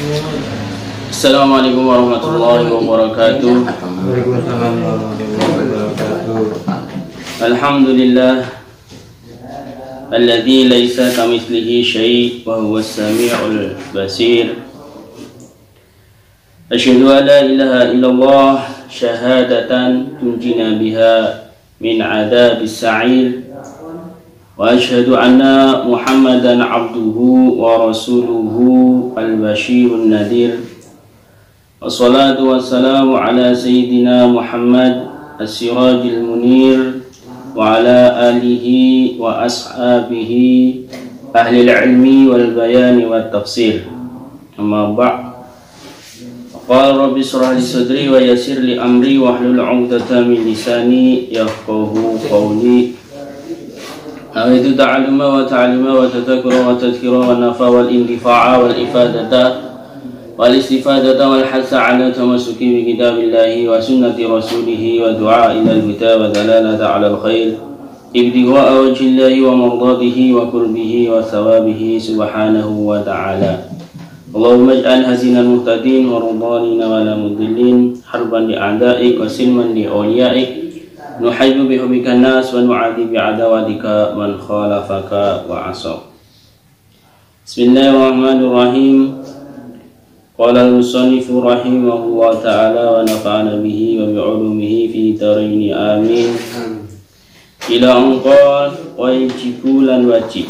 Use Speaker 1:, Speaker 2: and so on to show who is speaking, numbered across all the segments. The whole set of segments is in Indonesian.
Speaker 1: Assalamualaikum warahmatullahi wabarakatuh.
Speaker 2: Waalaikumsalam warahmatullahi wabarakatuh.
Speaker 1: Alhamdulillah alladzi laisa kamitslihi syai' wa huwas samiul basir. Asyhadu an la ilaha illallah syahadatan tunjina biha min adzabis sa'ir. Wa asyhadu anna Muhammadan abduhu wa rasuluhu al-basyirun nadhir. Wassalatu wassalamu ala sayyidina Muhammad as-sirajil munir wa ala alihi wa ashabihi ahli al-ilmi wal bayani wat tafsir. Amma ba'd. Qala rabbi shrah li sadri wa yassir li amri wahlul 'uqdatam min lisani yafqahu qawli. Nawaitu ta'alluma wa ta'lima wa tadhakkura wa tadhkira wa nafa wal intifa'a wal ifadata wal istifadata wal hasa ala tamassuki bi kitabillahi wa sunnati rasulihi wa du'a ila al-huda wa dalalata ala al-khair ibtigha'a wajhillahi wa mardatihi wa qurbihi wa thawabihi subhanahu wa ta'ala. Allahumma ij'al hazina muhtadin wa ridwanina wa la mudillin harban li a'da'ik wa silman li awliya'ik nuhibbu bi hubbika nas wa nu'adhi bi adawatika man khalafaka wa asab. Bismillahirrahmanirrahim. Qala al-musannifu rahimahullah ta'ala wa nafa'ana bihi wa bi 'ulumihi fi daraini amin. Ila anqal wa yajibu lan wajib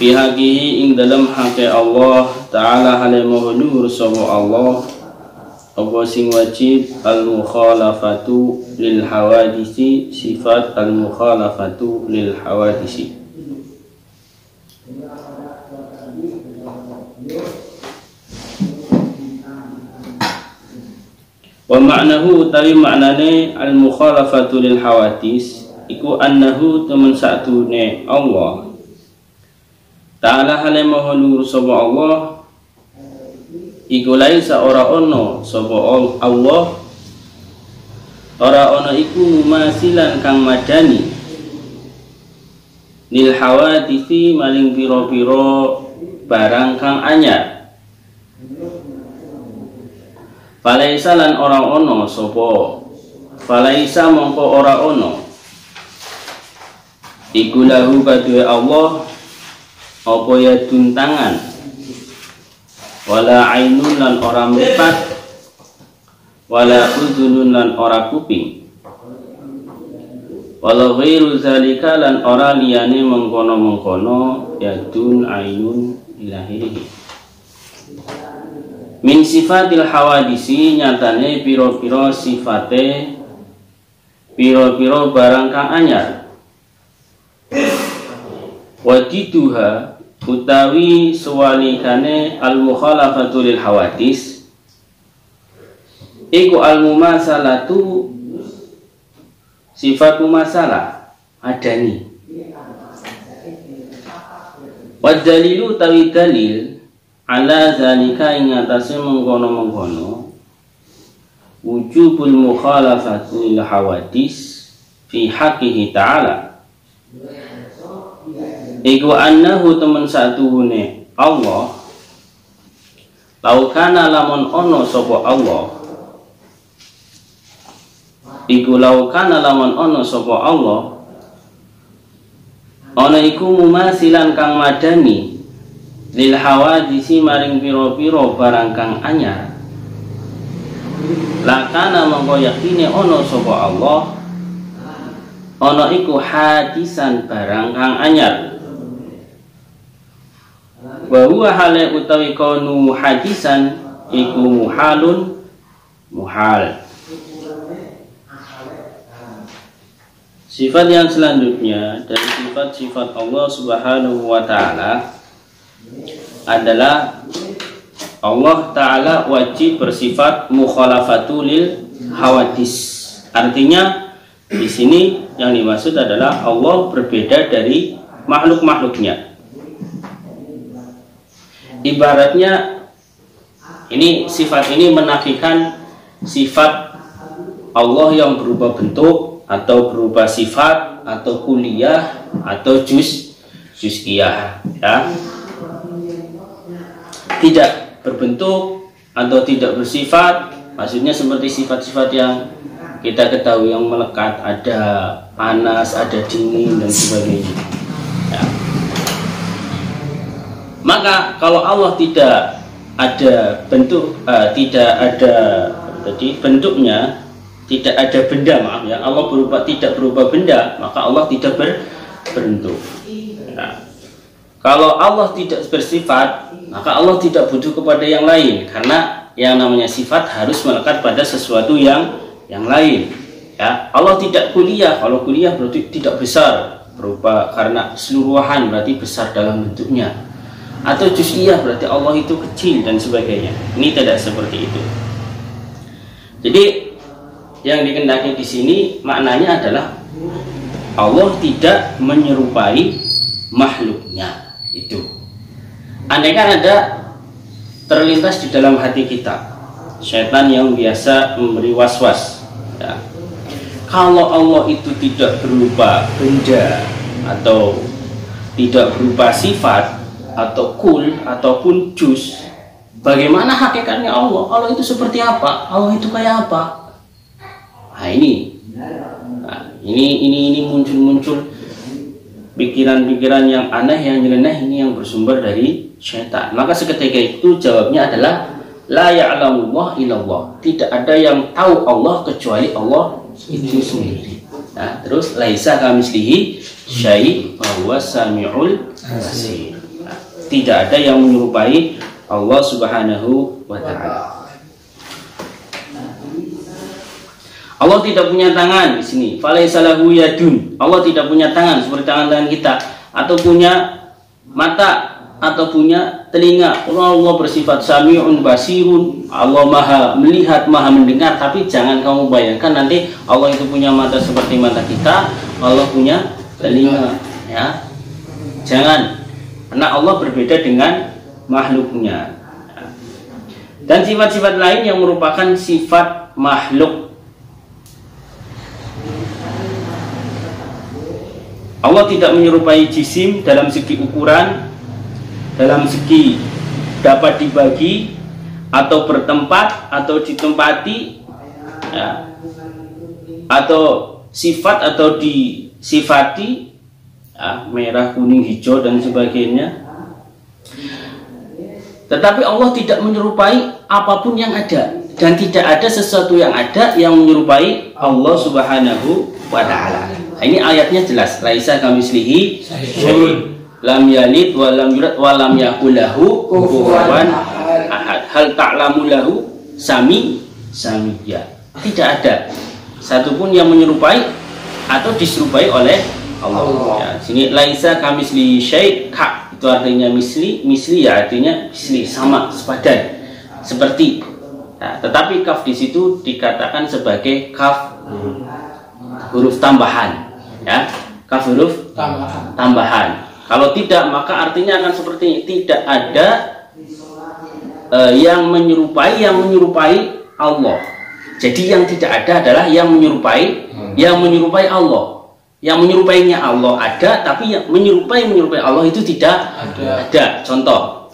Speaker 1: fi haqihi ing dalam haqi Allah ta'ala hale mahlur sapa Allah apa sing wajib al-mukhalafatu lil hawadisi, sifat al-mukhalafatu lil hawadisi. Wa ma'nahu utawi maknane al-mukhalafatu lil hawadis iku annahu temen satune Allah ta'ala hale maha luhur sapa Allah iku laisa ora ono sapa Allah ora ono iku mumasilan kang madani lil hawadisi maring pira-pira barang kang anyar. Falaisa lan ora ono sapa falaisa mongko ora ono iku lahu kadue Allah apa ya tuntangan wala ainun lan ora mripat wala uzunun lan ora kuping wala ghairu zalika lan ora liyane mengkono-mengkono yadun ainun ilahi min sifatil hawadisi nyatane piro-piro sifate piro-piro barang kang anyar wajiduha utawi sewalikane al-mukhalafatu lil hawadis iku al-mumasalatu sifat mumasalah adani wa dalilu utawi dalil ala zalika ing atase mengkono-mengkono wujubul mukhalafatu lil hawadis fi haqqihi ta'ala iku annahu temen satuhune Allah laukana lamun ono sapa Allah iku laukana lamun ono sapa Allah ana iku mumasilan kang madani lil hawadisi maring piro-piro barang kang anyar lakana mongko yakine ono sapa Allah ana iku hadisan barang kang anyar wa huwa hale utawi kaunu hadisan iku muhalun muhal. Sifat yang selanjutnya dari sifat-sifat Allah Subhanahu wa ta'ala adalah Allah ta'ala wajib bersifat mukhalafatu lil hawadis. Artinya di sini yang dimaksud adalah Allah berbeda dari makhluk-makhluknya. Ibaratnya ini sifat ini menafikan sifat Allah yang berubah bentuk atau berubah sifat atau kuliah atau juz'iyah ya. tidak berbentuk atau tidak bersifat, maksudnya seperti sifat-sifat yang kita ketahui yang melekat, ada panas, ada dingin dan sebagainya. Ya. Maka kalau Allah tidak ada bentuk, tidak ada jadi bentuknya, tidak ada benda, maaf ya, Allah tidak berupa benda, maka Allah tidak berbentuk. Ya. Kalau Allah tidak bersifat, maka Allah tidak butuh kepada yang lain, karena yang namanya sifat harus melekat pada sesuatu yang lain. Ya, Allah tidak kuliah. Kalau kuliah berarti tidak besar berupa, karena keseluruhan berarti besar dalam bentuknya. Atau juz'iyah berarti Allah itu kecil dan sebagainya. Ini tidak seperti itu. Jadi yang dikehendaki di sini maknanya adalah Allah tidak menyerupai makhluknya. Itu andaikan ada terlintas di dalam hati kita setan yang biasa memberi was-was, ya, kalau Allah itu tidak berupa benda atau tidak berupa sifat atau kul ataupun juz, bagaimana hakikatnya Allah? Allah itu seperti apa? Allah itu kayak apa? Nah ini muncul pikiran-pikiran yang aneh, yang nyeleneh, ini yang bersumber dari syaitan. Maka seketika itu jawabnya adalah la ya'lamullah illallah. Tidak ada yang tahu Allah kecuali Allah itu sendiri. Nah, terus laisa kamitslihi syai' wa huwas samiul basir. Nah, tidak ada yang menyerupai Allah Subhanahu wa taala. Allah tidak punya tangan di sini. Falaisa lahu yadun. Allah tidak punya tangan seperti tangan kita, atau punya mata, atau punya telinga. Allah bersifat sami'un basirun. Allah maha melihat, maha mendengar. Tapi jangan kamu bayangkan nanti Allah itu punya mata seperti mata kita, Allah punya telinga, ya. Jangan. Karena Allah berbeda dengan makhluknya. Dan sifat-sifat lain yang merupakan sifat makhluk. Allah tidak menyerupai jisim dalam segi ukuran, dalam segi dapat dibagi atau bertempat atau ditempati, ya, atau sifat atau disifati, ya, merah, kuning, hijau dan sebagainya. Tetapi Allah tidak menyerupai apapun yang ada, dan tidak ada sesuatu yang ada yang menyerupai Allah Subhanahu wa ta'ala. Ini ayatnya jelas, laisa kamitslihi syai'un, lam yalid wa lam yulad wa lam yakul lahu kufuwan ahad. Hal ta'lamu lahu samiyya. Tidak ada satupun yang menyerupai atau diserupai oleh Allah. Ya, sini laisa kamitslihi syai', ka itu artinya misli ya artinya misli, sama, sepadan, seperti. Nah, tetapi kaf di situ dikatakan sebagai kaf huruf tambahan, ya, kaf huruf tambahan. Kalau tidak, maka artinya akan seperti ini. Tidak ada yang menyerupai Allah. Jadi yang tidak ada adalah yang menyerupai Allah. Yang menyerupainya Allah ada, tapi yang menyerupai Allah itu tidak ada. Contoh,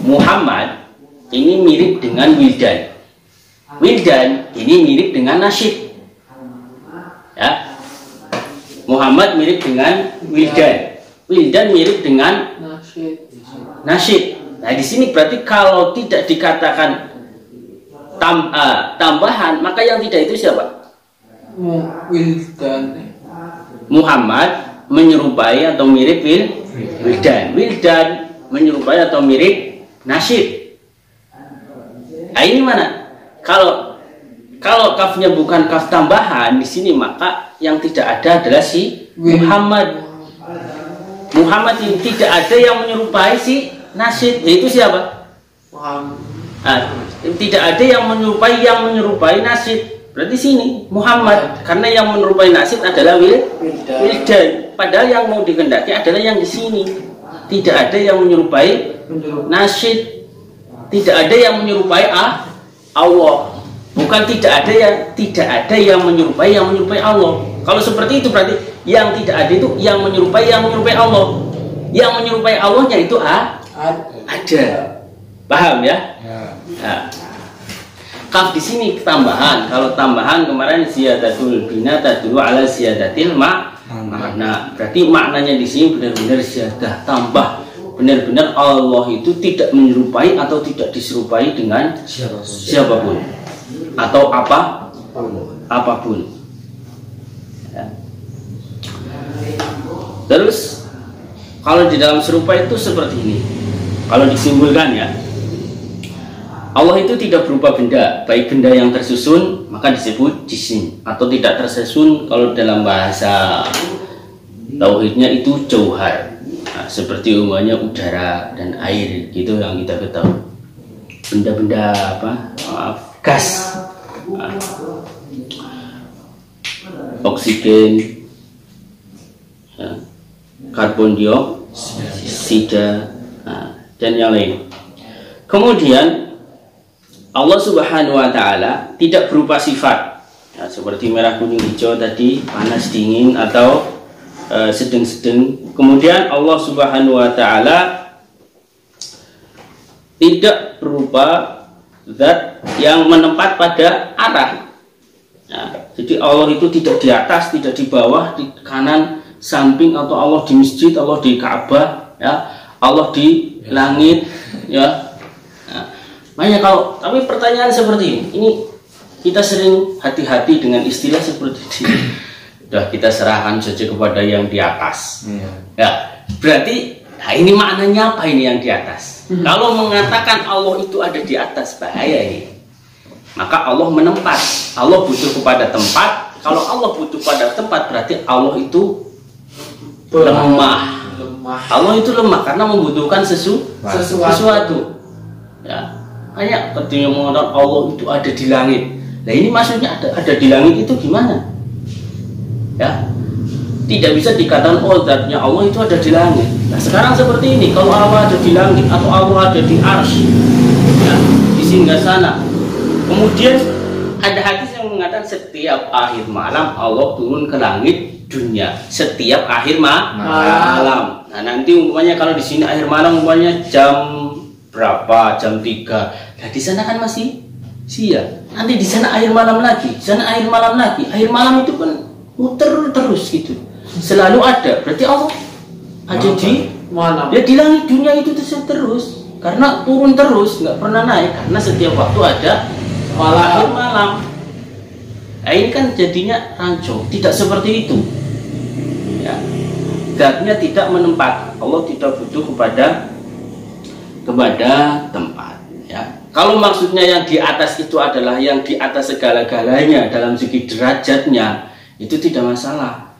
Speaker 1: Muhammad ini mirip dengan Wildan. Wildan ini mirip dengan Nasyid. Ya. Muhammad mirip dengan Wildan. Wildan mirip dengan Nasyid. Nah, di sini berarti kalau tidak dikatakan tambahan, maka yang tidak itu siapa? Wildan. Muhammad menyerupai atau mirip Wildan. Wildan menyerupai atau mirip Nasyid. Nah, ini mana? Kalau kafnya bukan kaf tambahan di sini, maka yang tidak ada adalah si Muhammad. Muhammad ini tidak ada yang menyerupai si Nasyid. Yaitu siapa? Muhammad. Nah, tidak ada yang menyerupai Nasyid. Berarti sini Muhammad, karena yang menyerupai Nasyid adalah Wildan. Padahal yang mau dikehendaki adalah yang di sini. Tidak ada yang menyerupai Nasyid. Tidak ada yang menyerupai Allah. Bukan tidak ada yang menyerupai Allah. Kalau seperti itu berarti yang tidak ada itu yang menyerupai Allah. Yang menyerupai Allahnya itu ada. Paham ya?
Speaker 2: Ya.
Speaker 1: Nah, kaf di sini tambahan. Kalau tambahan kemarin ziyadatul bina tadullu ala ziyadatil makna. Berarti maknanya di sini benar-benar ziyadah, tambah. Benar-benar Allah itu tidak menyerupai atau tidak diserupai dengan siapapun atau apapun. Ya. Terus kalau di dalam serupa itu seperti ini. Kalau disimpulkan ya, Allah itu tidak berupa benda, baik benda yang tersusun maka disebut jisim, atau tidak tersusun kalau dalam bahasa tauhidnya itu jauhar. Nah, seperti umumnya udara dan air gitu yang kita ketahui. Benda-benda gas, oksigen, ya, karbon dioksida, dan yang lain. Kemudian Allah Subhanahu wa Ta'ala tidak berupa sifat, ya, seperti merah, kuning, hijau tadi, panas, dingin, atau sedang-sedang. Kemudian Allah Subhanahu wa Ta'ala tidak berupa zat yang menempat pada arah. Nah, jadi Allah itu tidak di atas, tidak di bawah, di kanan, samping, atau Allah di masjid, Allah di Ka'bah, ya, Allah di langit, ya. Makanya kalau, tapi pertanyaan seperti ini kita sering hati-hati dengan istilah seperti ini. Udah kita serahkan saja kepada yang di atas. Ya, berarti nah ini maknanya apa ini yang di atas? Kalau mengatakan Allah itu ada di atas, bahaya ini. Maka Allah menempat. Allah butuh kepada tempat. Kalau Allah butuh pada tempat, berarti Allah itu lemah. Allah itu lemah karena membutuhkan sesuatu. Ya. Hanya ketika mengatakan Allah itu ada di langit. Nah ini maksudnya ada di langit itu gimana? Ya, tidak bisa dikatakan oh zatnya Allah itu ada di langit. Nah sekarang seperti ini, kalau Allah ada di langit atau Allah ada di arsy, ya, di singgasana. Kemudian ada hadis yang mengatakan setiap akhir malam Allah turun ke langit dunia. Setiap akhir malam. Nah nanti umpamanya kalau di sini akhir malam umpamanya jam berapa, jam 3. Nah di sana kan masih siang. Nanti di sana akhir malam lagi, di sana akhir malam lagi. Akhir malam itu kan muter terus gitu. Selalu ada. Berarti Allah ada di malam. Ya di langit dunia itu terus. Karena turun terus, nggak pernah naik. Karena setiap waktu ada akhir malam. Nah ini kan jadinya rancu. Tidak seperti itu. Ya. Zatnya tidak menempat. Allah tidak butuh kepada tempat. Ya. Kalau maksudnya yang di atas itu adalah yang di atas segala-galanya dalam segi derajatnya, itu tidak masalah.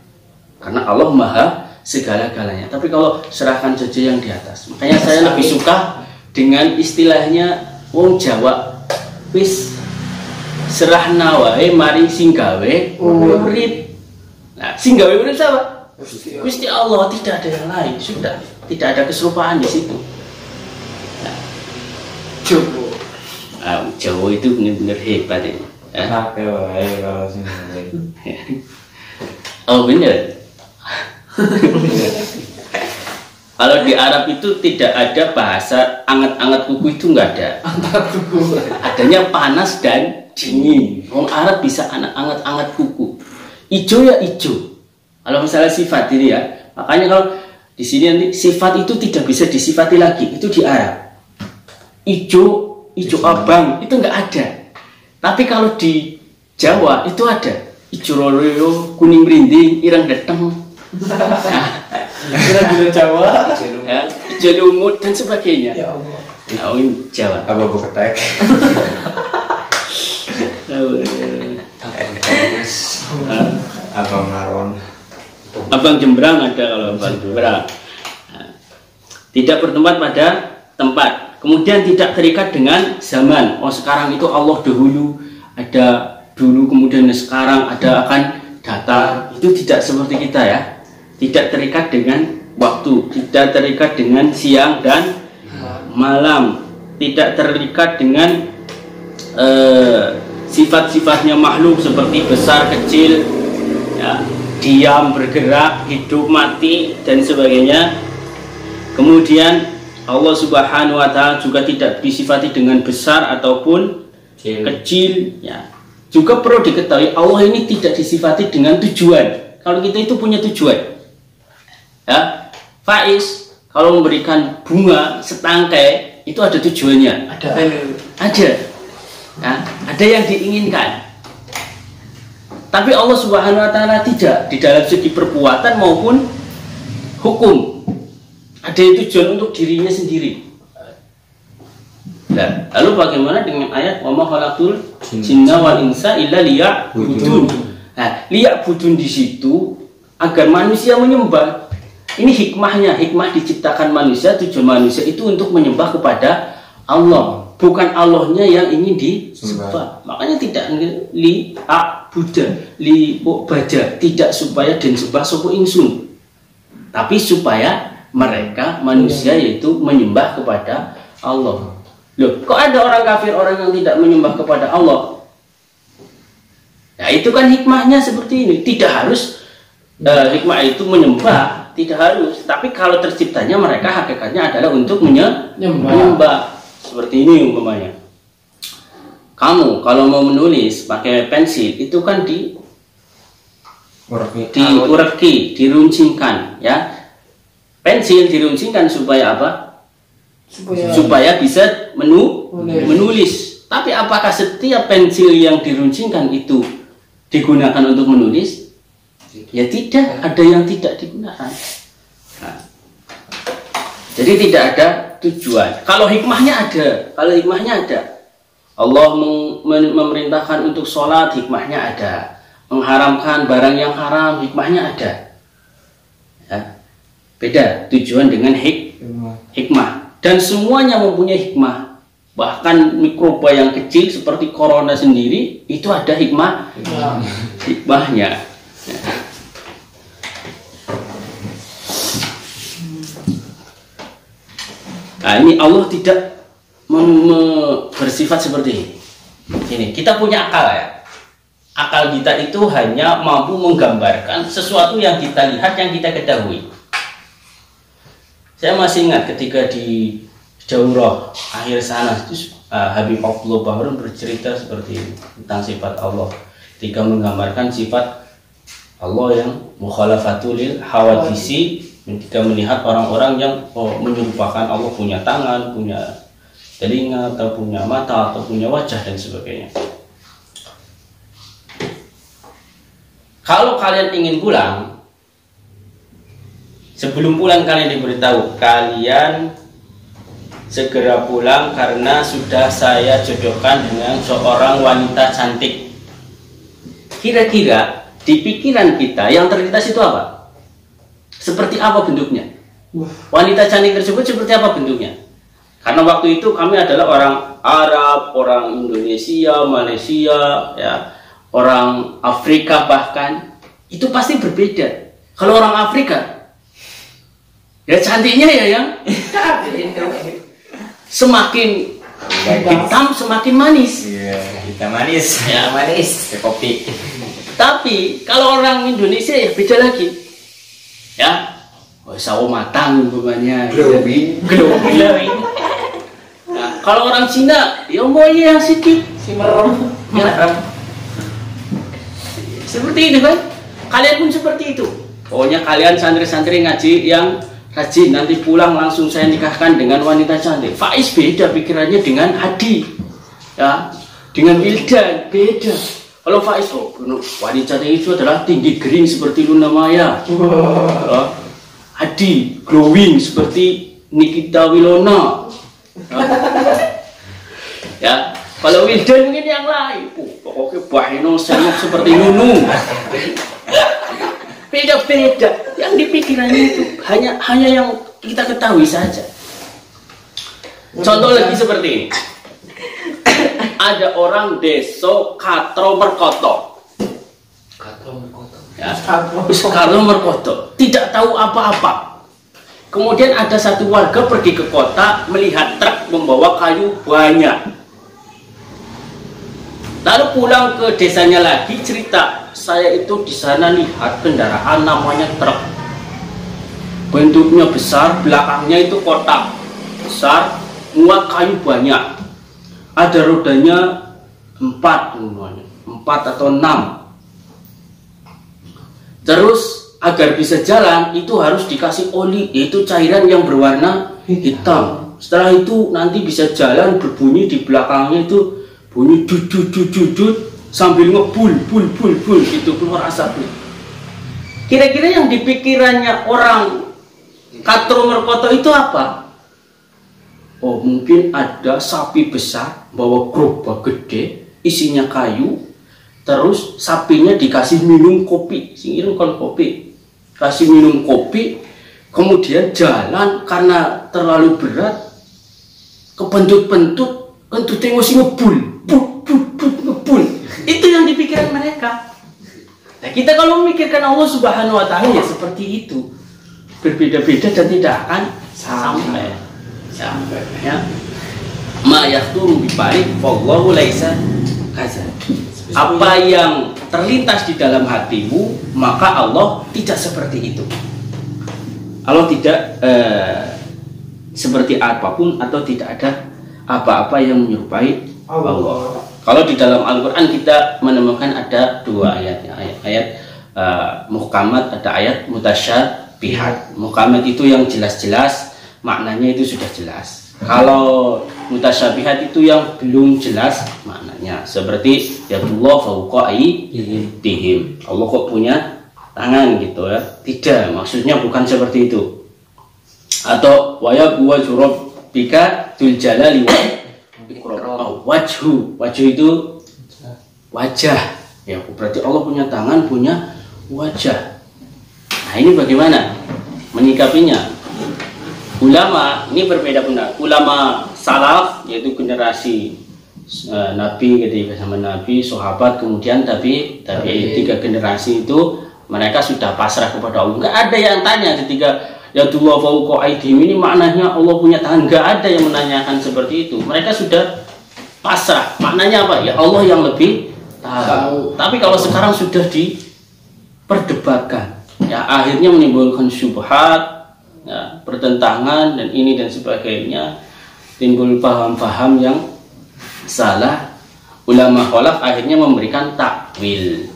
Speaker 1: Karena Allah maha segala-galanya. Tapi kalau serahkan saja yang di atas. Makanya saya lebih suka dengan istilahnya wong Jawa, wis serahna wae mari singgawe urip. Nah, singgawe urip siapa? Gusti Allah, tidak ada yang lain. Sudah, tidak ada keserupaan di situ. Jawa itu benar-benar hebat ini. Oh benar. Kalau di Arab itu tidak ada bahasa anget-anget kuku, itu nggak ada. Adanya panas dan dingin. Orang Arab bisa anget-anget kuku. Ijo ya ijo. Kalau misalnya sifat ini ya, makanya kalau di sini nanti sifat itu tidak bisa disifati lagi. Itu di Arab. Ijo abang itu nggak ada. Tapi kalau di Jawa itu ada. Ijo loro, kuning merinding, ireng deteng. Ireng Jawa, ya, ijo lumut dan sebagainya. Ya Allah. Nah, ini Jawa.
Speaker 2: Apa bu ketek? Abang Maron.
Speaker 1: Abang Jembrang ada kalau abang Jembrang. Nah, tidak bertempat pada tempat. Kemudian tidak terikat dengan zaman. Oh sekarang itu Allah dahulu, ada dulu, kemudian sekarang, ada akan datang. Itu tidak seperti kita ya. Tidak terikat dengan waktu, tidak terikat dengan siang dan malam, tidak terikat dengan sifat-sifatnya makhluk seperti besar, kecil, ya, diam, bergerak, hidup, mati, dan sebagainya. Kemudian Allah Subhanahu wa Ta'ala juga tidak disifati dengan besar ataupun kecil, ya. Juga perlu diketahui Allah ini tidak disifati dengan tujuan. Kalau kita itu punya tujuan, ya. Faiz kalau memberikan bunga setangkai itu ada tujuannya. Ada. Ya, ada yang diinginkan. Tapi Allah Subhanahu wa Ta'ala tidak, di dalam segi perbuatan maupun hukum. Ada yang tujuan untuk dirinya sendiri. Nah, lalu bagaimana dengan ayat wa ma khalaqtul jinna wal insa illa liya'budun. Nah, liya'budun di situ agar manusia menyembah. Ini hikmahnya, hikmah diciptakan manusia, tujuan manusia itu untuk menyembah kepada Allah, bukan Allahnya yang ingin disembah. Makanya tidak li'abuda, li'ubaja, tidak supaya den sembah sapa ingsun, tapi supaya mereka manusia yaitu menyembah kepada Allah. Loh, kok ada orang kafir, orang yang tidak menyembah kepada Allah? Nah, itu kan hikmahnya seperti ini. Tidak harus hikmah itu menyembah, tidak harus. Tapi kalau terciptanya mereka hakikatnya adalah untuk menyembah. Seperti ini umpamanya. Kamu kalau mau menulis pakai pensil itu kan diureki, diruncingkan, ya. Pensil diruncingkan supaya apa? Supaya bisa menulis. Tapi apakah setiap pensil yang diruncingkan itu digunakan untuk menulis? Ya tidak, ada yang tidak digunakan. Nah, jadi tidak ada tujuan. Kalau hikmahnya ada, Allah memerintahkan untuk sholat, hikmahnya ada. Mengharamkan barang yang haram, hikmahnya ada. Ya. Beda tujuan dengan hikmah. Dan semuanya mempunyai hikmah. Bahkan mikroba yang kecil seperti corona sendiri itu ada hikmahnya. Nah, ini Allah tidak bersifat seperti ini. Ini kita punya akal, ya. Akal kita itu hanya mampu menggambarkan sesuatu yang kita lihat, yang kita ketahui. Saya masih ingat ketika di Daurah akhir sana, Habib Abdullah Bahrun bercerita seperti ini tentang sifat Allah. Ketika menggambarkan sifat Allah yang mukhalafatul hawadisi, ketika melihat orang-orang yang menyerupakan Allah punya tangan, punya telinga, atau punya mata, atau punya wajah dan sebagainya. Kalau kalian ingin pulang, sebelum pulang kalian diberitahu, kalian segera pulang karena sudah saya jodohkan dengan seorang wanita cantik. Kira-kira di pikiran kita yang terlintas itu apa? Seperti apa bentuknya? Wanita cantik tersebut seperti apa bentuknya? Karena waktu itu kami adalah orang Arab, orang Indonesia, Malaysia, ya, orang Afrika bahkan, itu pasti berbeda. Kalau orang Afrika, ya cantiknya ya yang semakin hitam semakin manis.
Speaker 2: Iya, hitam manis.
Speaker 1: Ya,
Speaker 2: manis. Kayak kopi.
Speaker 1: Tapi kalau orang Indonesia ya beda lagi. Ya, sawo matang umpamanya. Glowing. Nah, kalau orang Cina, ya mau yang sedikit merem. Ya. Seperti itu kan? Kalian pun seperti itu. Pokoknya kalian santri-santri ngaji yang rajin, nanti pulang langsung saya nikahkan dengan wanita cantik. Faiz beda pikirannya dengan Hadi, ya, dengan Wildan beda. Kalau Faiz, wanita cantik itu adalah tinggi kering seperti Luna Maya. Hadi glowing seperti Nikita Wilona. Ya, kalau Wildan mungkin yang lain. Pokoknya Bahino semok seperti Nunu. Beda-beda. Yang di pikirannya itu hanya yang kita ketahui saja. Contoh lagi seperti ini. Ada orang desa Katro Merkoto. Ya, Katro Merkoto tidak tahu apa-apa. Kemudian ada satu warga pergi ke kota melihat truk membawa kayu banyak. Lalu pulang ke desanya lagi cerita, saya itu di sana lihat kendaraan namanya truk, bentuknya besar, belakangnya itu kotak. besar, muat kayu banyak. Ada rodanya 4 atau 6. Terus agar bisa jalan itu harus dikasih oli, yaitu cairan yang berwarna hitam. Setelah itu nanti bisa jalan, berbunyi di belakangnya itu bunyi dudut sambil ngebul itu keluar asapnya. Kira-kira yang dipikirannya orang Katro Merkoto itu apa? Oh, mungkin ada sapi besar bawa gerobak gede isinya kayu, terus sapinya dikasih minum kopi, kasih minum kopi, kemudian jalan karena terlalu berat, kepentut-pentut, kentut emosi ngebul. Itu yang dipikirkan mereka. Nah, kita kalau memikirkan Allah Subhanahu wa Ta'ala ya seperti itu, berbeda-beda dan tidak akan sampai ya. Ma yahturu bi balik wallahu laisa kaza. Apa yang terlintas di dalam hatimu, maka Allah tidak seperti itu. Allah tidak seperti apapun atau tidak ada apa-apa yang menyerupai Allah. Kalau di dalam Al-Quran kita menemukan ada 2 ayat, ayat muhkamat, ada ayat mutasyabihat. Muhkamat itu yang jelas-jelas maknanya itu sudah jelas. Kalau mutasyabihat itu yang belum jelas maknanya, seperti ya Allah fauqa aydihim. Allah kok punya tangan gitu ya? Tidak, maksudnya bukan seperti itu. Atau wayab wa jurabbika dzul jalali wal ikram. Wajhu itu wajah ya, berarti Allah punya tangan, punya wajah. Nah, ini bagaimana menyikapinya? Ulama ini berbeda benar. Ulama salaf yaitu generasi Nabi, ketika zaman Nabi, sahabat, kemudian tapi 3 generasi itu mereka sudah pasrah kepada Allah. Enggak ada yang tanya ketika ya dua fauqa aydihim ini maknanya Allah punya tangan. Enggak ada yang menanyakan seperti itu. Mereka sudah pasrah. Maknanya apa? Ya Allah yang lebih tahu. Tapi kalau sekarang sudah diperdebatkan, ya akhirnya menimbulkan syubhat, ya, pertentangan dan ini dan sebagainya, timbul paham-paham yang salah. Ulama khalaf akhirnya memberikan takwil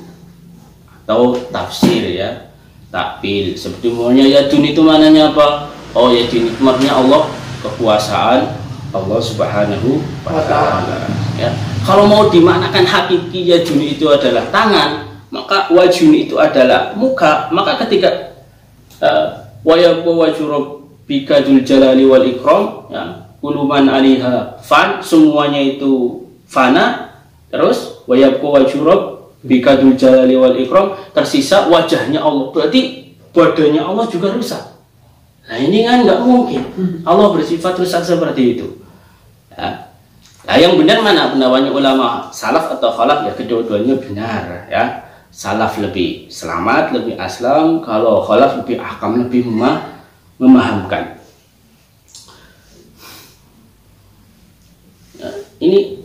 Speaker 1: atau tafsir ya, takwil. Sebetulnya yadun itu maknanya apa? Oh, yadun itu maknanya Allah, kekuasaan Allah Subhanahu wa Ta'ala ya. Kalau mau dimaknakan hakiki yadun itu adalah tangan, maka wajun itu adalah muka. Maka ketika wa yabqa wajhu rabbika dzul jalali wal ikram ya, kuluman 'alaiha fan, semuanya itu fana. Terus wa yabqa wajhu rabbika dzul jalali wal ikram, tersisa wajahnya Allah. Berarti badannya Allah juga rusak. Nah, ini kan nggak mungkin Allah bersifat rusak seperti itu ya. Nah, yang benar mana pendapatnya ulama salaf atau khalaf? Ya kedua-duanya benar ya. Salaf lebih selamat, lebih aslam. Kalau khalaf lebih ahkam, lebih memahamkan ya. Ini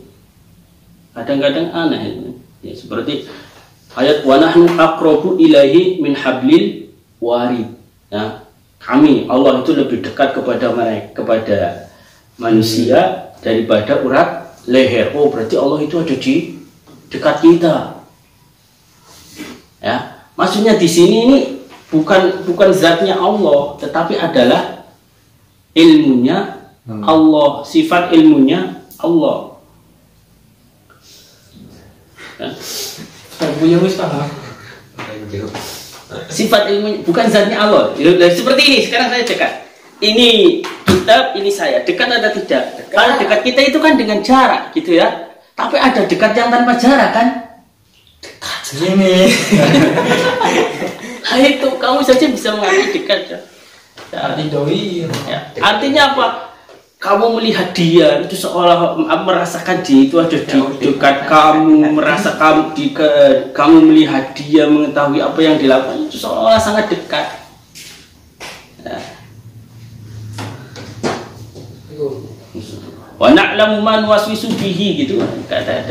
Speaker 1: kadang-kadang aneh ya, seperti ayat wa nahnu aqrabu ilaihi min hablil warid ya. Kami, Allah itu lebih dekat kepada mereka, kepada manusia daripada urat leher. Oh, berarti Allah itu ada di dekat kita ya. Maksudnya di sini ini bukan zatnya Allah, tetapi adalah ilmunya Allah, sifat ilmunya Allah ya. Sifat ilmu bukan zatnya Allah. Seperti ini sekarang saya dekat. Ini kitab, ini saya. Dekat atau tidak? Kalau dekat kita itu kan dengan jarak gitu ya. Tapi ada dekat yang tanpa jarak kan? Dekat ini. Nah, itu kamu saja bisa mengerti dekat ya. Ya. Artinya apa? Kamu melihat dia itu seolah merasakan dia itu ada di dekat kamu, merasa kamu melihat dia, mengetahui apa yang dilakukan, itu seolah sangat dekat ya. Wa na'lamu ma nuwaswisu bihi gitu kata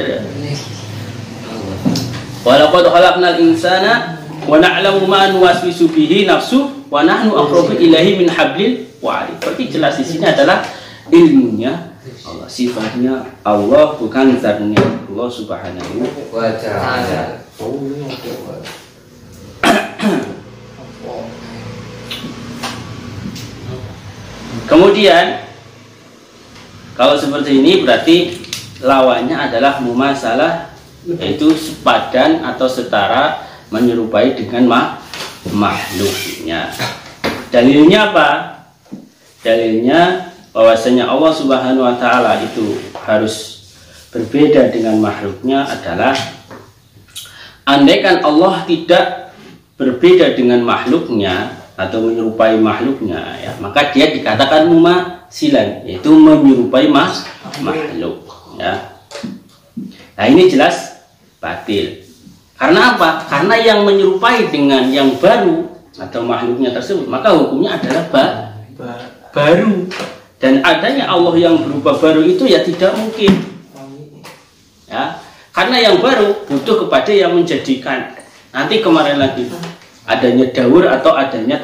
Speaker 1: wa laqad khalaqnal insana wa na'lamu ma nuwaswisu bihi nafsu wa nahnu aqrabu ilaihi min hablil warid. Berarti jelas di sini adalah ilmunya Allah, sifatnya Allah, bukan zatnya Allah Subhanahu
Speaker 2: wa ta'ala.
Speaker 1: Kemudian kalau seperti ini berarti lawannya adalah mumasalah, yaitu sepadan atau setara, menyerupai dengan makhluknya. Dalilnya apa? Dalilnya bahwasanya Allah Subhanahu wa ta'ala itu harus berbeda dengan makhluknya adalah andaikan Allah tidak berbeda dengan makhluknya atau menyerupai makhluknya, ya, maka dia dikatakan mumasilan, yaitu menyerupai makhluk, ya. Nah, ini jelas batil. Karena apa? Karena yang menyerupai dengan yang baru atau makhluknya tersebut, maka hukumnya adalah baru. Dan adanya Allah yang berubah baru itu ya tidak mungkin, ya. Karena yang baru butuh kepada yang menjadikan. Nanti kemarin lagi adanya daur atau adanya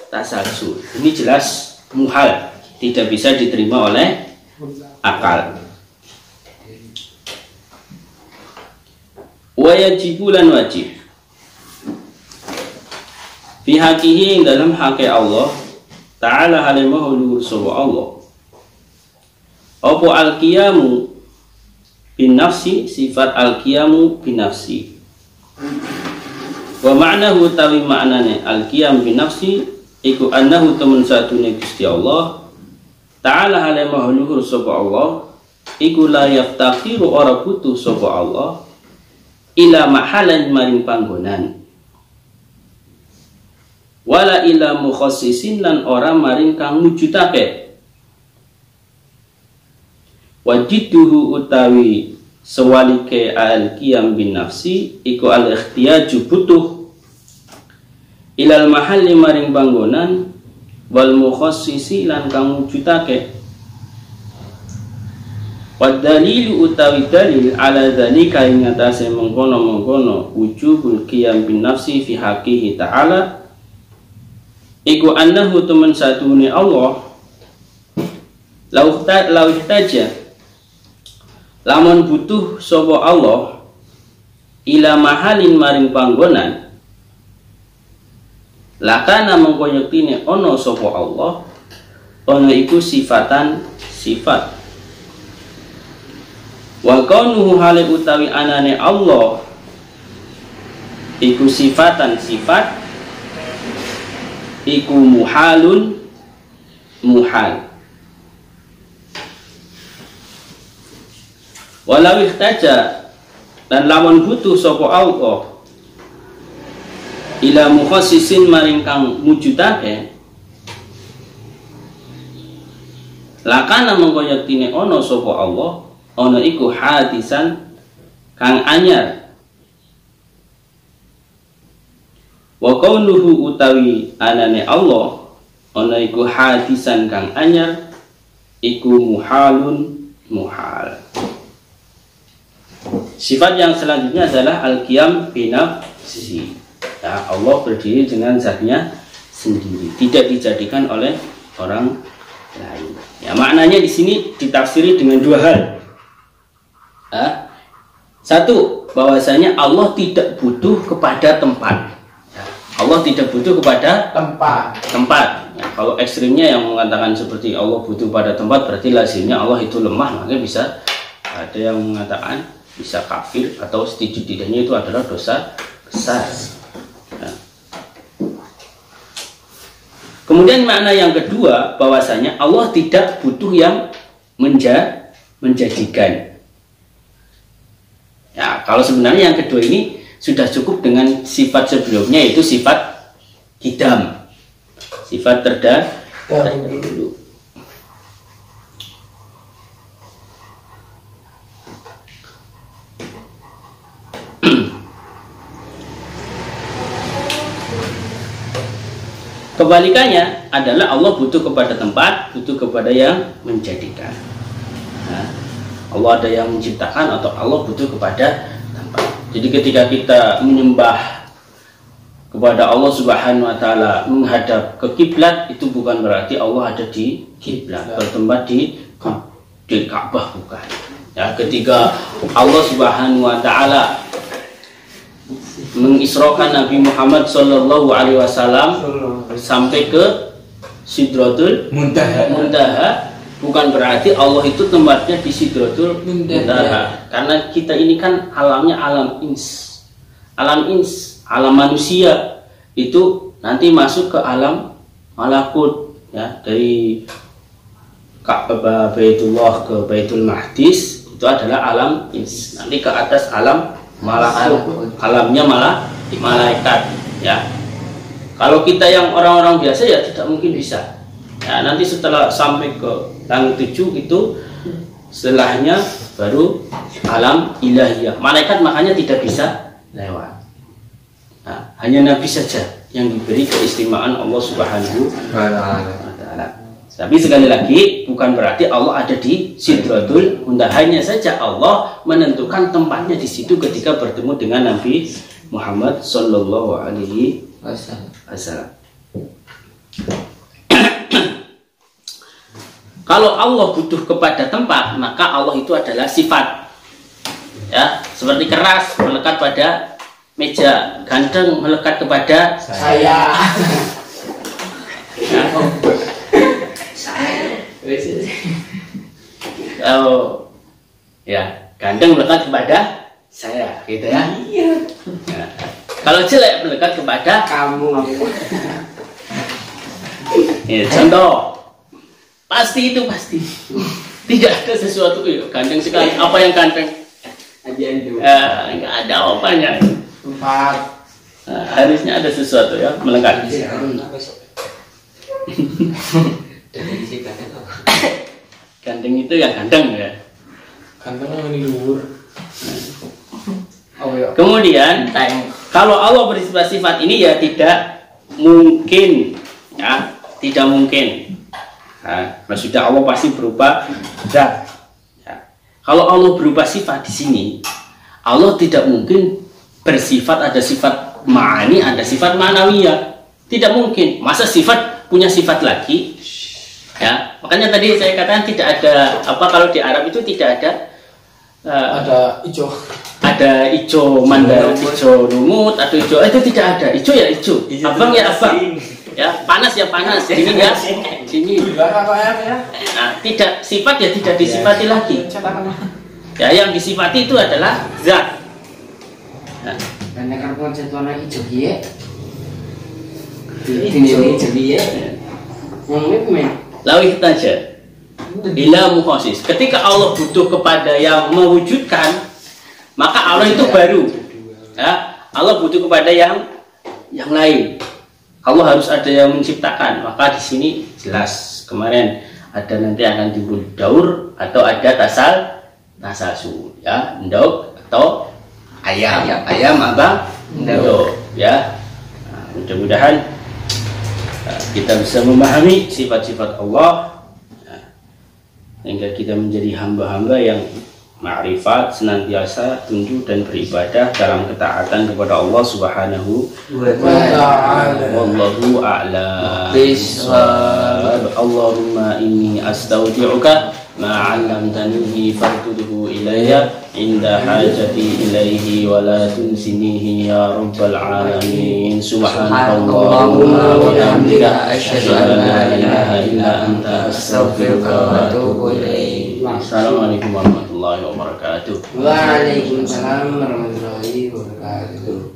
Speaker 1: tasalsul. Ini jelas muhal, tidak bisa diterima oleh akal. Wajibulan wajib fi hakihi, dalam haki Allah ta'ala halimahu luhur sapa Allah apa al-qiyamu bin nafsi, sifat al-qiyamu bin nafsi. Wa ma'nahu tawi maknane al-qiyam bin nafsi iku annahu temen satune Gusti Allah ta'ala halimahu luhur sapa Allah iku la yaftaqiru ora butuh sapa Allah ila mahalan maring panggonan wala ila mukhassisin lan ora maring kang mujudake. Wajiduhu utawi sewalike al-qiyam bin nafsi iku al-ikhtiyaju butuh ilal mahalli maring panggonan wal mukhassisi lan kang mujudake. Wad dalilu utawi dalil ala dzalika ing atase mengkono-mengkono wujubul qiyam bin nafsi fi haqqihi ta'ala iku annahu temen satune Allah lau ihtaja lamun butuh sapa Allah ila mahalin maring panggonan lakana mengko yektine ana sapa Allah ana iku sifatan sifat wa kaunuhu hale utawi anane Allah iku sifatan sifat iku muhalun muhal. Walau ihtaja dan lawan butuh sapa Allah ila mukhassisin maring kang mujudake lakana mengko yektine ana sapa Allah ana iku hadisan kang anyar. Wa kaunuhu utawi anane Allah ana iku hadisan kang anyar iku muhalun muhal. Sifat yang selanjutnya adalah al-qiyam bi nafsihi. Ya, Allah berdiri dengan zatnya sendiri, tidak dijadikan oleh orang lain. Ya, maknanya di sini ditafsiri dengan dua hal. Ya. Satu, bahwasanya Allah tidak butuh kepada tempat. Allah tidak butuh kepada tempat. Ya, kalau ekstrimnya yang mengatakan seperti Allah butuh pada tempat, berarti lazimnya Allah itu lemah, maka bisa ada yang mengatakan bisa kafir atau setidaknya itu adalah dosa besar. Ya. Kemudian makna yang kedua, bahwasanya Allah tidak butuh yang menjadikan. Ya, kalau sebenarnya yang kedua ini sudah cukup dengan sifat sebelumnya, yaitu sifat qidam, sifat terdahulu. Kebalikannya adalah Allah butuh kepada tempat, butuh kepada yang menjadikan. Nah, Allah ada yang menciptakan atau Allah butuh kepada tempat. Jadi ketika kita menyembah kepada Allah Subhanahu wa taala, menghadap ke kiblat, itu bukan berarti Allah ada di kiblat, bertempat di Ka'bah, bukan. Ya, ketika Allah Subhanahu wa taala mengisrokan Nabi Muhammad sallallahu alaihi wasallam sampai ke Sidratul Muntaha, bukan berarti Allah itu tempatnya di Sidratul Muntaha. Karena kita ini kan alamnya alam ins, alam manusia, itu nanti masuk ke alam malakut, ya, dari Ka'bah Baitullah ke Baitul Maqdis itu adalah alam ins. Nanti ke atas alam malakut, alamnya malah malaikat, ya. Kalau kita yang orang-orang biasa ya tidak mungkin bisa. Ya, nanti setelah sampai ke langit 7 itu setelahnya baru alam ilahiyah. Malaikat makanya tidak bisa lewat. Nah, hanya Nabi saja yang diberi keistimewaan Allah Subhanahu wa taala. Tapi sekali lagi bukan berarti Allah ada di Sidratul Muntaha. Hanya saja Allah menentukan tempatnya di situ ketika bertemu dengan Nabi Muhammad sallallahu alaihi wasallam. Kalau Allah butuh kepada tempat, maka Allah itu adalah sifat. Ya, seperti keras melekat pada meja, ganteng melekat kepada saya. Ya. Oh, ya, ganteng melekat kepada saya, gitu ya. Ya. Kalau jelek melekat kepada kamu. Ya, contoh, pasti itu pasti. Tidak ada sesuatu ganteng sekali. Apa yang ganteng? Aja itu. Enggak ada apanya. Empat. Harusnya ada sesuatu ya melekat. Ganteng itu yang ganteng ya. Ganteng yang di luhur. Kemudian kalau Allah bersifat ini ya tidak mungkin, ya, tidak mungkin. Nah, maksudnya Allah pasti berupa zat. Ya. Kalau Allah berupa sifat di sini, Allah tidak mungkin bersifat, ada sifat ma'ani, ada sifat ma'nawiyah. Tidak mungkin. Masa sifat punya sifat lagi? Ya, makanya tadi saya katakan tidak ada apa, kalau di Arab itu tidak ada ada ijo mandar, ijo lumut, atau ijo itu tidak ada. Ijo ya ijo, abang ya abang, ya panas ya panas, dingin ya dingin. Nah, tidak sifat ya tidak disifati lagi. Ya, yang disifati itu adalah zat. Karena kalau contohnya ijo biye, ini ijo biye, lawih saja. Bila mukhasis, ketika Allah butuh kepada yang mewujudkan, maka Allah itu baru. Ya, Allah butuh kepada yang lain. Allah harus ada yang menciptakan. Maka di sini jelas kemarin ada nanti akan timbul daur atau ada tasasu, ya, ndok atau ayam abang ndok, ya. Nah, mudah-mudahan kita bisa memahami sifat-sifat Allah, sehingga kita menjadi hamba-hamba yang ma'rifat, senantiasa tunduk dan beribadah dalam ketaatan kepada Allah Subhanahu wa ta'ala. Wallahu a'lam bishawab. Allahumma inni astaudi'uka ma 'allamtanihi farduhu ilayya inda hajati ilaihi wa la tunsinihi ya rabbal alamin. Subhanakallahumma wa bihamdika asyhadu an la ilaha illa anta astaghfiruka wa atubu ilaik. Assalamualaikum warahmatullahi wabarakatuh. Waalaikumsalam warahmatullahi wabarakatuh.